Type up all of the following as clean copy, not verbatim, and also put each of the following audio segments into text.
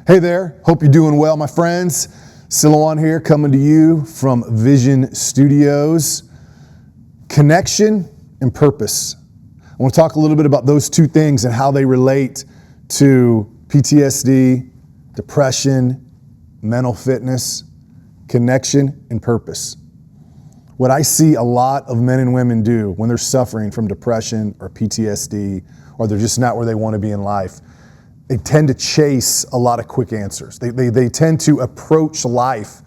Hey there, hope you're doing well, my friends. Silouan here, coming to you from Vision Studios. Connection and purpose. I want to talk a little bit about those two things and how they relate to PTSD, depression, mental fitness, connection and purpose. What I see a lot of men and women do when they're suffering from depression or PTSD, or they're just not where they want to be in life, they tend to chase a lot of quick answers. They tend to approach life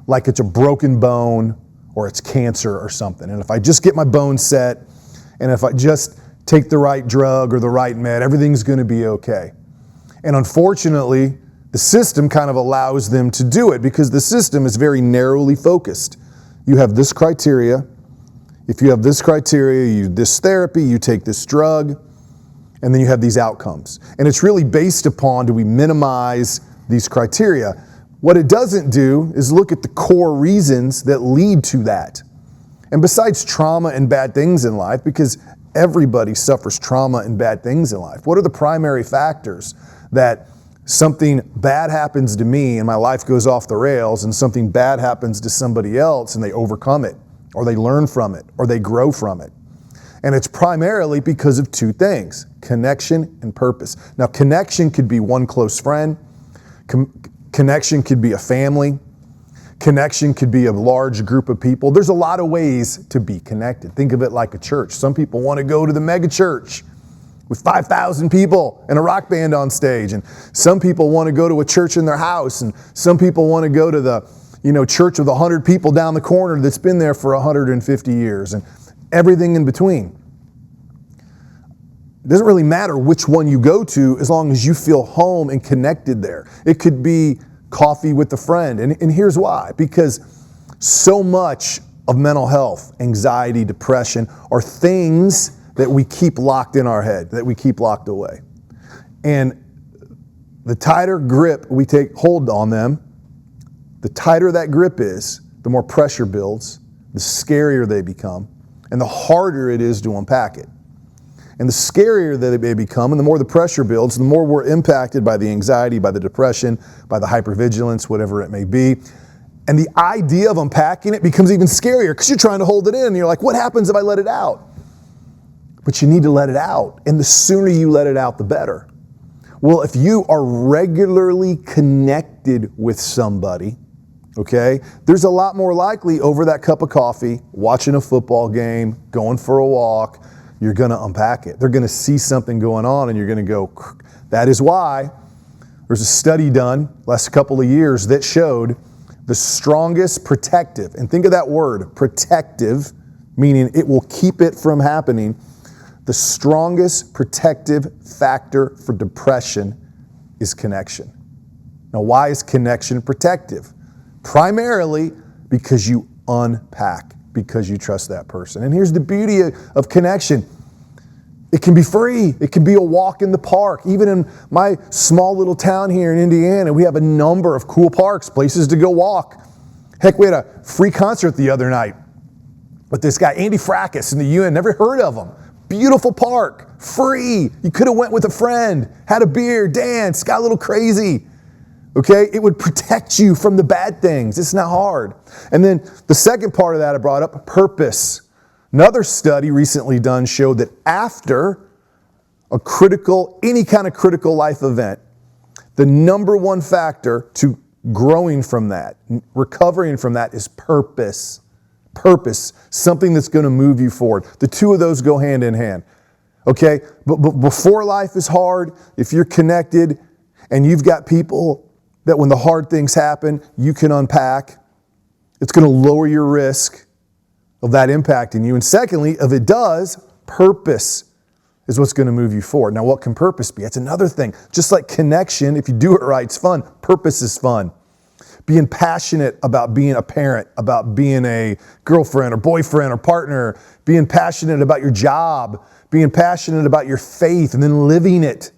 like it's a broken bone or it's cancer or something. And if I just get my bones set, and if I just take the right drug or the right med, everything's going to be okay. And unfortunately, the system kind of allows them to do it because the system is very narrowly focused. You have this criteria. If you have this criteria, you do this therapy, you take this drug, and then you have these outcomes. And it's really based upon, do we minimize these criteria? What it doesn't do is look at the core reasons that lead to that. And besides trauma and bad things in life, because everybody suffers trauma and bad things in life, what are the primary factors that something bad happens to me and my life goes off the rails, and something bad happens to somebody else and they overcome it, or they learn from it, or they grow from it? And it's primarily because of two things: connection and purpose. Now, connection could be one close friend. Connection could be a family. Connection could be a large group of people. There's a lot of ways to be connected. Think of it like a church. Some people want to go to the mega church with 5,000 people and a rock band on stage. And some people want to go to a church in their house. And some people want to go to the church with 100 people down the corner that's been there for 150 years. And everything in between. It doesn't really matter which one you go to as long as you feel home and connected there. It could be coffee with a friend. And here's why. Because so much of mental health, anxiety, depression are things that we keep locked in our head, that we keep locked away. And the tighter grip we take hold on them, the tighter that grip is, the more pressure builds, the scarier they become, and the harder it is to unpack it. And the scarier that it may become, and the more the pressure builds, the more we're impacted by the anxiety, by the depression, by the hypervigilance, whatever it may be. And the idea of unpacking it becomes even scarier because you're trying to hold it in. And you're like, what happens if I let it out? But you need to let it out. And the sooner you let it out, the better. Well, if you are regularly connected with somebody, okay, there's a lot more likely over that cup of coffee, watching a football game, going for a walk, you're going to unpack it. They're going to see something going on and you're going to go, that is why. There's a study done last couple of years that showed the strongest protective, and think of that word, protective, meaning it will keep it from happening. The strongest protective factor for depression is connection. Now, why is connection protective? Primarily because you unpack, because you trust that person. And here's the beauty of connection. It can be free. It can be a walk in the park. Even in my small little town here in Indiana, we have a number of cool parks, places to go walk. Heck, we had a free concert the other night with this guy, Andy Fracas in the UN. Never heard of him. Beautiful park, free. You could have went with a friend, had a beer, danced, got a little crazy. Okay, it would protect you from the bad things. It's not hard. And then the second part of that I brought up, purpose. Another study recently done showed that after any kind of critical life event, the number one factor to growing from that, recovering from that, is purpose. Purpose, something that's going to move you forward. The two of those go hand in hand. Okay, but before life is hard, if you're connected and you've got people that when the hard things happen, you can unpack, it's going to lower your risk of that impacting you. And secondly, if it does, purpose is what's going to move you forward. Now, what can purpose be? That's another thing. Just like connection, if you do it right, it's fun. Purpose is fun. Being passionate about being a parent, about being a girlfriend or boyfriend or partner, being passionate about your job, being passionate about your faith and then living it.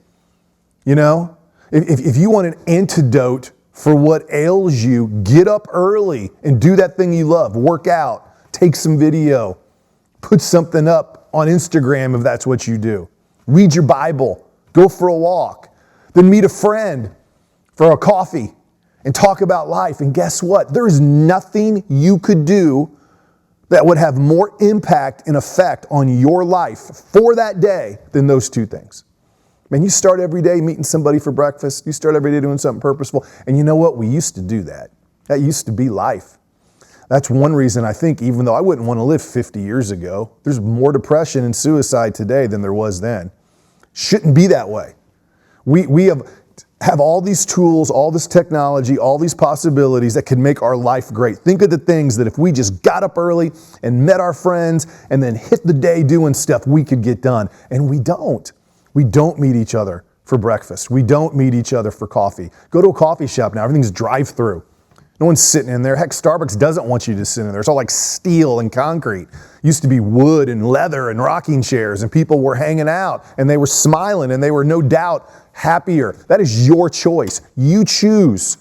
You know, if you want an antidote for what ails you, get up early and do that thing you love. Work out, take some video, put something up on Instagram if that's what you do. Read your Bible, go for a walk, then meet a friend for a coffee and talk about life. And guess what? There is nothing you could do that would have more impact and effect on your life for that day than those two things. Man, you start every day meeting somebody for breakfast. You start every day doing something purposeful. And you know what? We used to do that. That used to be life. That's one reason I think, even though I wouldn't want to live 50 years ago, there's more depression and suicide today than there was then. Shouldn't be that way. We have all these tools, all this technology, all these possibilities that can make our life great. Think of the things that if we just got up early and met our friends and then hit the day doing stuff, we could get done. And we don't. We don't meet each other for breakfast. We don't meet each other for coffee. Go to a coffee shop now. Everything's drive-through. No one's sitting in there. Heck, Starbucks doesn't want you to sit in there. It's all like steel and concrete. Used to be wood and leather and rocking chairs, and people were hanging out and they were smiling and they were no doubt happier. That is your choice. You choose.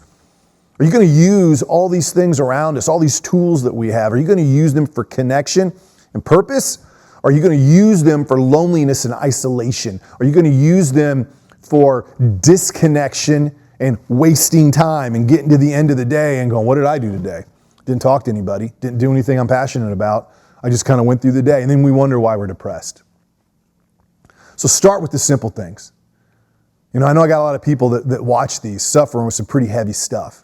Are you going to use all these things around us, all these tools that we have? Are you going to use them for connection and purpose? Are you going to use them for loneliness and isolation? Are you going to use them for disconnection and wasting time and getting to the end of the day and going, what did I do today? Didn't talk to anybody. Didn't do anything I'm passionate about. I just kind of went through the day. And then we wonder why we're depressed. So start with the simple things. You know, I know I got a lot of people that watch these suffering with some pretty heavy stuff.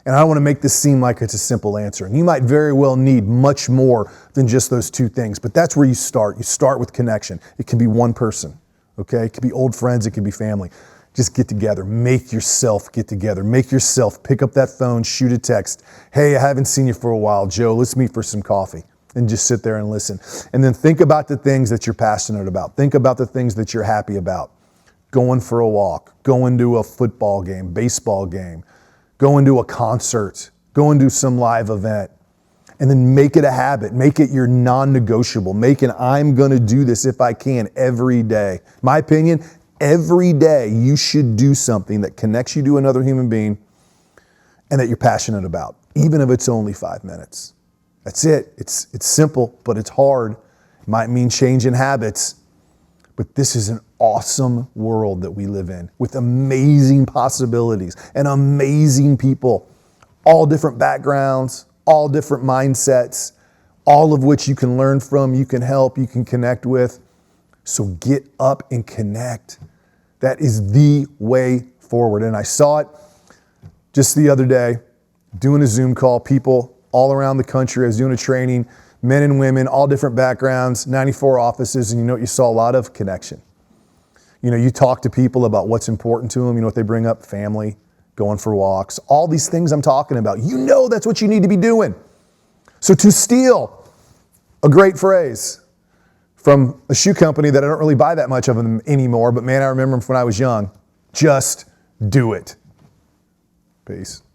And I don't want to make this seem like it's a simple answer. And you might very well need much more than just those two things. But that's where you start. You start with connection. It can be one person, okay? It could be old friends. It could be family. Just get together. Make yourself get together. Make yourself pick up that phone, shoot a text. Hey, I haven't seen you for a while, Joe. Let's meet for some coffee. And just sit there and listen. And then think about the things that you're passionate about. Think about the things that you're happy about. Going for a walk, going to a football game, baseball game, going to a concert, going to some live event, and then make it a habit. Make it your non-negotiable. Make it, I'm going to do this if I can every day. My opinion, every day you should do something that connects you to another human being and that you're passionate about, even if it's only 5 minutes. That's it. It's simple, but it's hard. It might mean changing habits, but this is an awesome world that we live in with amazing possibilities and amazing people, all different backgrounds, all different mindsets, all of which you can learn from, you can help, you can connect with. So get up and connect. That is the way forward. And I saw it just the other day, doing a Zoom call, people all around the country. I was doing a training, men and women, all different backgrounds, 94 offices, and you know what you saw? A lot of connection. You know, you talk to people about what's important to them. You know what they bring up? Family, going for walks, all these things I'm talking about. You know that's what you need to be doing. So to steal a great phrase from a shoe company that I don't really buy that much of them anymore, but man, I remember them from when I was young. Just do it. Peace.